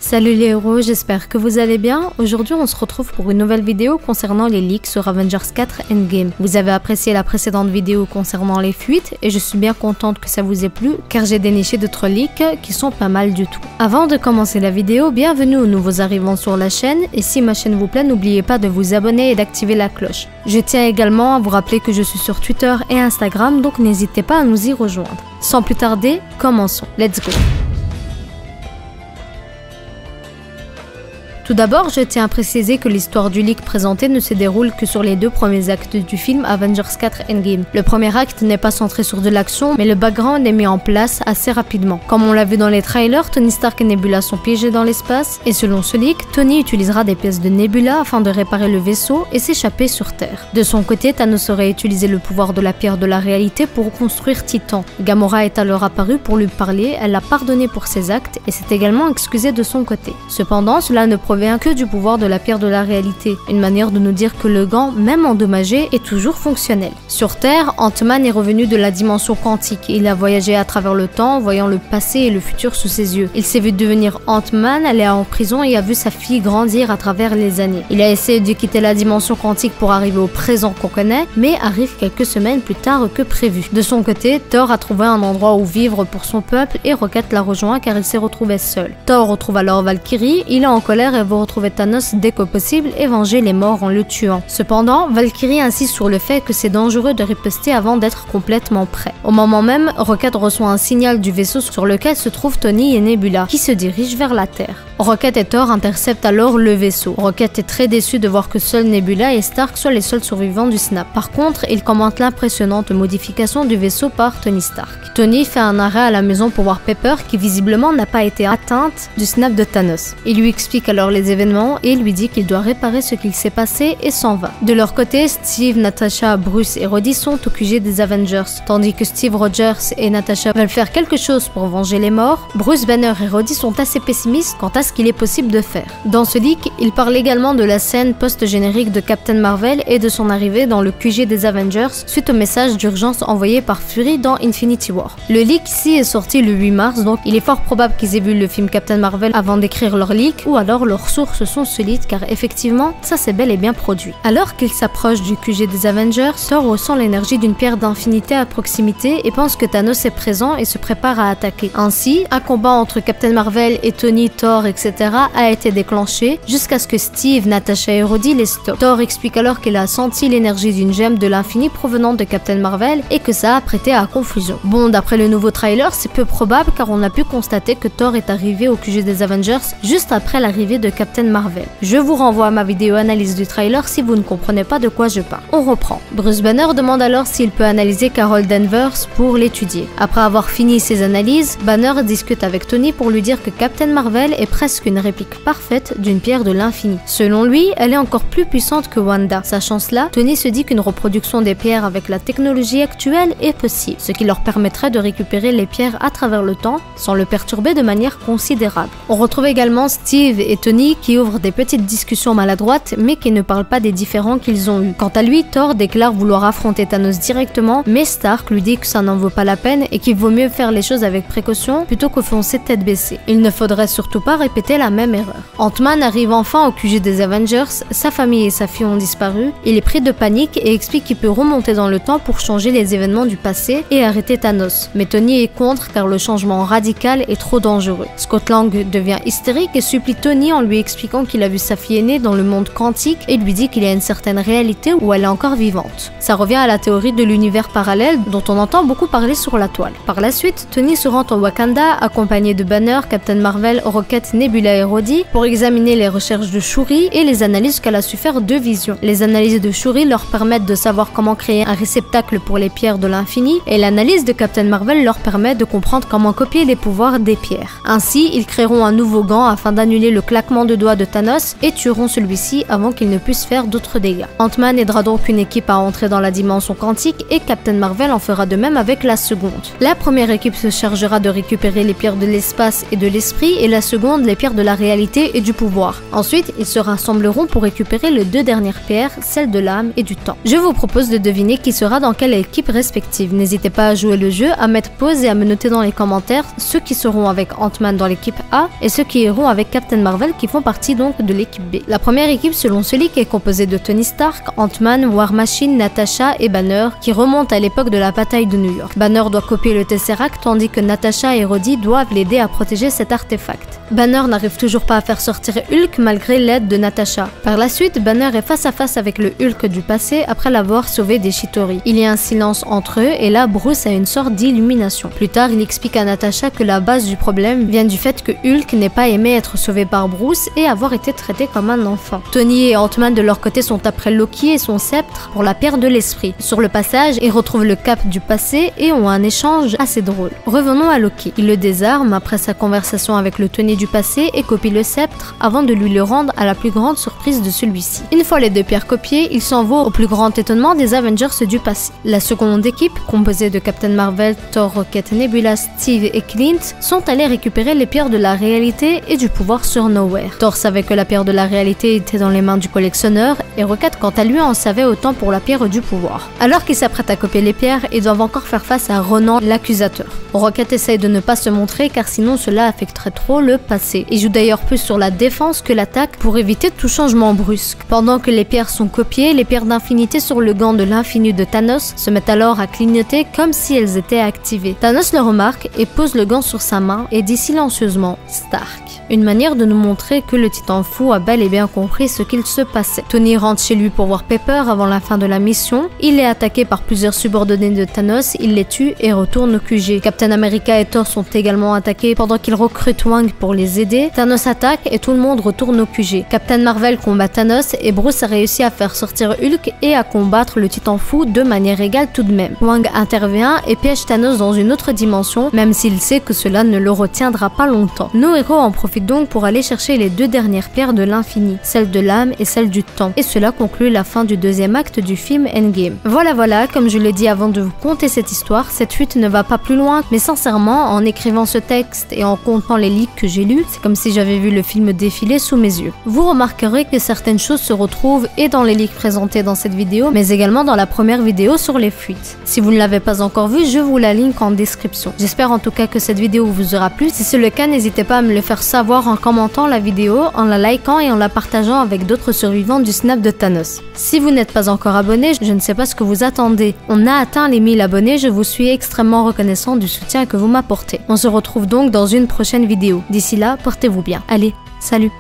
Salut les héros, j'espère que vous allez bien. Aujourd'hui on se retrouve pour une nouvelle vidéo concernant les leaks sur Avengers 4 Endgame. Vous avez apprécié la précédente vidéo concernant les fuites et je suis bien contente que ça vous ait plu car j'ai déniché d'autres leaks qui sont pas mal du tout. Avant de commencer la vidéo, bienvenue aux nouveaux arrivants sur la chaîne et si ma chaîne vous plaît, n'oubliez pas de vous abonner et d'activer la cloche. Je tiens également à vous rappeler que je suis sur Twitter et Instagram, donc n'hésitez pas à nous y rejoindre. Sans plus tarder, commençons. Let's go! Tout d'abord, je tiens à préciser que l'histoire du leak présenté ne se déroule que sur les deux premiers actes du film Avengers 4 Endgame. Le premier acte n'est pas centré sur de l'action, mais le background est mis en place assez rapidement. Comme on l'a vu dans les trailers, Tony Stark et Nebula sont piégés dans l'espace, et selon ce leak, Tony utilisera des pièces de Nebula afin de réparer le vaisseau et s'échapper sur Terre. De son côté, Thanos aurait utilisé le pouvoir de la pierre de la réalité pour reconstruire Titan. Gamora est alors apparue pour lui parler, elle l'a pardonné pour ses actes et s'est également excusée de son côté. Cependant, cela ne provient que du pouvoir de la pierre de la réalité, une manière de nous dire que le gant, même endommagé, est toujours fonctionnel. Sur Terre, Ant-Man est revenu de la dimension quantique. Il a voyagé à travers le temps, voyant le passé et le futur sous ses yeux. Il s'est vu devenir Ant-Man, aller en prison et a vu sa fille grandir à travers les années. Il a essayé de quitter la dimension quantique pour arriver au présent qu'on connaît, mais arrive quelques semaines plus tard que prévu. De son côté, Thor a trouvé un endroit où vivre pour son peuple et Rocket l'a rejoint car il s'est retrouvé seul. Thor retrouve alors Valkyrie, il est en colère et veut retrouver Thanos dès que possible et venger les morts en le tuant. Cependant, Valkyrie insiste sur le fait que c'est dangereux de riposter avant d'être complètement prêt. Au moment même, Rocket reçoit un signal du vaisseau sur lequel se trouvent Tony et Nebula, qui se dirigent vers la Terre. Rocket et Thor interceptent alors le vaisseau. Rocket est très déçu de voir que seuls Nebula et Stark soient les seuls survivants du snap. Par contre, il commente l'impressionnante modification du vaisseau par Tony Stark. Tony fait un arrêt à la maison pour voir Pepper qui visiblement n'a pas été atteinte du snap de Thanos. Il lui explique alors les événements et lui dit qu'il doit réparer ce qu'il s'est passé et s'en va. De leur côté, Steve, Natasha, Bruce et Rhodey sont au QG des Avengers. Tandis que Steve Rogers et Natasha veulent faire quelque chose pour venger les morts, Bruce Banner et Rhodey sont assez pessimistes quant à ce qu'il est possible de faire. Dans ce leak, il parle également de la scène post-générique de Captain Marvel et de son arrivée dans le QG des Avengers suite au message d'urgence envoyé par Fury dans Infinity War. Le leak ici est sorti le 8 mars, donc il est fort probable qu'ils aient vu le film Captain Marvel avant d'écrire leur leak, ou alors leurs sources sont solides car effectivement, ça s'est bel et bien produit. Alors qu'il s'approche du QG des Avengers, Thor ressent l'énergie d'une pierre d'infinité à proximité et pense que Thanos est présent et se prépare à attaquer. Ainsi, un combat entre Captain Marvel et Tony, Thor, etc. a été déclenché jusqu'à ce que Steve, Natasha et Rhodey les stoppent. Thor explique alors qu'il a senti l'énergie d'une gemme de l'infini provenant de Captain Marvel et que ça a prêté à confusion. Bon, d'après le nouveau trailer, c'est peu probable car on a pu constater que Thor est arrivé au QG des Avengers juste après l'arrivée de Captain Marvel. Je vous renvoie à ma vidéo analyse du trailer si vous ne comprenez pas de quoi je parle. On reprend. Bruce Banner demande alors s'il peut analyser Carol Danvers pour l'étudier. Après avoir fini ses analyses, Banner discute avec Tony pour lui dire que Captain Marvel est presque une réplique parfaite d'une pierre de l'infini. Selon lui, elle est encore plus puissante que Wanda. Sachant cela, Tony se dit qu'une reproduction des pierres avec la technologie actuelle est possible, ce qui leur permettrait de récupérer les pierres à travers le temps sans le perturber de manière considérable. On retrouve également Steve et Tony qui ouvrent des petites discussions maladroites mais qui ne parlent pas des différends qu'ils ont eus. Quant à lui, Thor déclare vouloir affronter Thanos directement, mais Stark lui dit que ça n'en vaut pas la peine et qu'il vaut mieux faire les choses avec précaution plutôt que foncer tête baissée. Il ne faudrait surtout pas répéter la même erreur. Ant-Man arrive enfin au QG des Avengers, sa famille et sa fille ont disparu, il est pris de panique et explique qu'il peut remonter dans le temps pour changer les événements du passé et arrêter Thanos. Mais Tony est contre car le changement radical est trop dangereux. Scott Lang devient hystérique et supplie Tony en lui expliquant qu'il a vu sa fille aînée dans le monde quantique et lui dit qu'il y a une certaine réalité où elle est encore vivante. Ça revient à la théorie de l'univers parallèle dont on entend beaucoup parler sur la toile. Par la suite, Tony se rend au Wakanda accompagné de Banner, Captain Marvel, Rocket, Nebula et Rhodey pour examiner les recherches de Shuri et les analyses qu'elle a su faire de Vision. Les analyses de Shuri leur permettent de savoir comment créer un réceptacle pour les pierres de l'infini et l'analyse de Captain Marvel leur permet de comprendre comment copier les pouvoirs des pierres. Ainsi, ils créeront un nouveau gant afin d'annuler le claquement claquement de doigts de Thanos et tueront celui-ci avant qu'il ne puisse faire d'autres dégâts. Ant-Man aidera donc une équipe à entrer dans la dimension quantique et Captain Marvel en fera de même avec la seconde. La première équipe se chargera de récupérer les pierres de l'espace et de l'esprit et la seconde les pierres de la réalité et du pouvoir. Ensuite, ils se rassembleront pour récupérer les deux dernières pierres, celles de l'âme et du temps. Je vous propose de deviner qui sera dans quelle équipe respective. N'hésitez pas à jouer le jeu, à mettre pause et à me noter dans les commentaires ceux qui seront avec Ant-Man dans l'équipe A et ceux qui iront avec Captain Marvel qui font partie donc de l'équipe B. La première équipe selon ce leak est composée de Tony Stark, Ant-Man, War Machine, Natasha et Banner qui remontent à l'époque de la bataille de New York. Banner doit copier le Tesseract tandis que Natasha et Rhodey doivent l'aider à protéger cet artefact. Banner n'arrive toujours pas à faire sortir Hulk malgré l'aide de Natasha. Par la suite, Banner est face à face avec le Hulk du passé après l'avoir sauvé des Chitauri. Il y a un silence entre eux et là Bruce a une sorte d'illumination. Plus tard, il explique à Natasha que la base du problème vient du fait que Hulk n'ait pas aimé être sauvé par Bruce et avoir été traité comme un enfant. Tony et Ant-Man de leur côté sont après Loki et son sceptre pour la pierre de l'esprit. Sur le passage, ils retrouvent le cap du passé et ont un échange assez drôle. Revenons à Loki. Il le désarme après sa conversation avec le Tony du passé et copie le sceptre avant de lui le rendre à la plus grande surprise de celui-ci. Une fois les deux pierres copiées, il s'en va au plus grand étonnement des Avengers du passé. La seconde équipe, composée de Captain Marvel, Thor, Rocket, Nebula, Steve et Clint, sont allés récupérer les pierres de la réalité et du pouvoir sur Nowhere. Thor savait que la pierre de la réalité était dans les mains du collectionneur et Rocket quant à lui en savait autant pour la pierre du pouvoir. Alors qu'ils s'apprêtent à copier les pierres, ils doivent encore faire face à Ronan l'accusateur. Rocket essaye de ne pas se montrer car sinon cela affecterait trop le passé. Il joue d'ailleurs plus sur la défense que l'attaque pour éviter tout changement brusque. Pendant que les pierres sont copiées, les pierres d'infinité sur le gant de l'infini de Thanos se mettent alors à clignoter comme si elles étaient activées. Thanos le remarque et pose le gant sur sa main et dit silencieusement « Stark ». Une manière de nous montrer que le titan fou a bel et bien compris ce qu'il se passait. Tony rentre chez lui pour voir Pepper avant la fin de la mission. Il est attaqué par plusieurs subordonnés de Thanos, il les tue et retourne au QG. Captain America et Thor sont également attaqués pendant qu'ils recrutent Wang pour les aider. Thanos attaque et tout le monde retourne au QG. Captain Marvel combat Thanos et Bruce a réussi à faire sortir Hulk et à combattre le titan fou de manière égale tout de même. Wang intervient et piège Thanos dans une autre dimension, même s'il sait que cela ne le retiendra pas longtemps. Nos héros en profitent donc pour aller chercher les deux dernières pierres de l'infini, celle de l'âme et celle du temps. Et cela conclut la fin du deuxième acte du film Endgame. Voilà, comme je l'ai dit avant de vous conter cette histoire, cette fuite ne va pas plus loin, mais sincèrement, en écrivant ce texte et en comptant les leaks que j'ai lus, c'est comme si j'avais vu le film défiler sous mes yeux. Vous remarquerez que certaines choses se retrouvent et dans les leaks présentés dans cette vidéo, mais également dans la première vidéo sur les fuites. Si vous ne l'avez pas encore vu, je vous la link en description. J'espère en tout cas que cette vidéo vous aura plu. Si c'est le cas, n'hésitez pas à me le faire savoir en commentant la vidéo, en la likant et en la partageant avec d'autres survivants du snap de Thanos. Si vous n'êtes pas encore abonné, je ne sais pas ce que vous attendez. On a atteint les 1000 abonnés, je vous suis extrêmement reconnaissant du soutien que vous m'apportez. On se retrouve donc dans une prochaine vidéo. D'ici là, portez-vous bien. Allez, salut!